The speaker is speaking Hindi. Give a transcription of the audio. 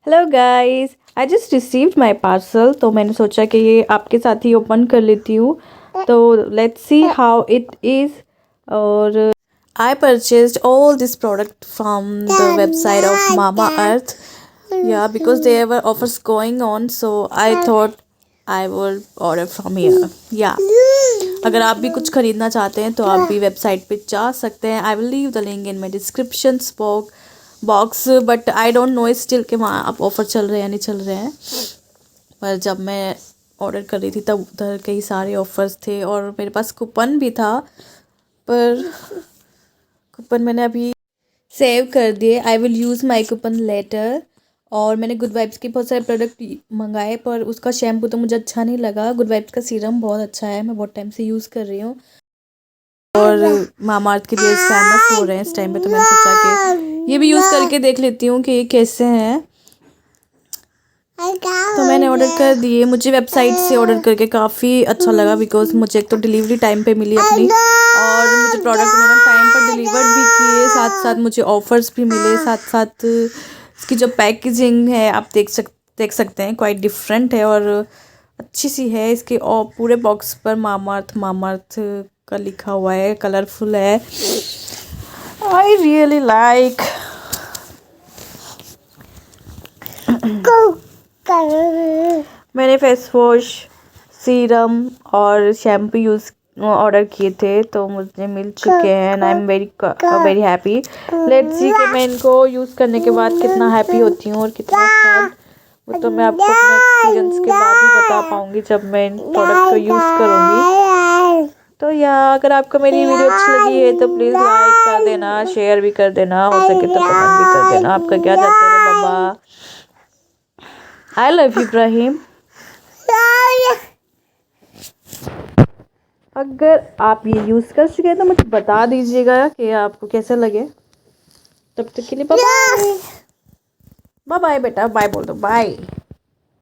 Hello guys, I just received my parcel. तो मैंने सोचा कि ये आपके साथ ही ओपन कर लेती हूँ। तो let's see how it is. और I purchased all this product from the website of Mamaearth, yeah because there offers going on, so I thought I will order from here. या अगर आप भी कुछ ख़रीदना चाहते हैं तो आप भी वेबसाइट पे जा सकते हैं। I will leave the link in my description box, but I don't know still कि वहाँ आप ऑफ़र चल रहे हैं या नहीं चल रहे हैं। पर जब मैं ऑर्डर कर रही थी तब उधर कई सारे ऑफ़र्स थे और मेरे पास कूपन भी था, पर कूपन मैंने अभी सेव कर दिए। I will use my coupon letter. और मैंने गुड वाइब्स के बहुत सारे प्रोडक्ट मंगाए, पर उसका शैम्पू तो मुझे अच्छा नहीं लगा। गुड वाइब्स का सीरम बहुत अच्छा है, मैं बहुत टाइम से यूज़ कर रही हूँ। और मामाअर्थ के लिए फेमस हो रहे हैं इस टाइम पे, तो मैंने सोचा कि ये भी यूज़ करके देख लेती हूँ कि ये कैसे हैं। तो मैंने ऑर्डर कर दिए। मुझे वेबसाइट से ऑर्डर करके काफ़ी अच्छा लगा, बिकॉज मुझे एक तो डिलीवरी टाइम पे मिली अपनी, और मुझे प्रोडक्ट उन्होंने टाइम पर डिलीवर्ड भी किए, साथ साथ मुझे ऑफ़र्स भी मिले। साथ साथ इसकी जो पैकेजिंग है आप देख सकते हैं, क्वाइट डिफरेंट है और अच्छी सी है। इसके और पूरे बॉक्स पर मामाअर्थ का लिखा हुआ है, कलरफुल है। I really like. मैंने फेस वॉश, सीरम और शैम्पू ऑर्डर किए थे, तो मुझे मिल चुके हैं and I am very happy. Let's see कि मैं इनको यूज़ करने के बाद कितना हैप्पी होती हूँ और कितना सैड, वो तो मैं आपको अपने एक्सपीरियंस के बाद ही बता पाऊँगी जब मैं इन प्रोडक्ट को यूज़ करूँगी। तो अगर आपको मेरी वीडियो अच्छी लगी है तो प्लीज़ लाइक कर देना, शेयर भी कर देना, हो सके तो कमेंट भी कर देना। आपका क्या चाहते हैं बाबा। I love you Ibrahim. अगर आप ये यूज़ कर चुके हैं तो मुझे बता दीजिएगा कि आपको कैसे लगे। तब तक के लिए बाय बाय। बाय बाय बेटा, बाय बोल दो, बाय।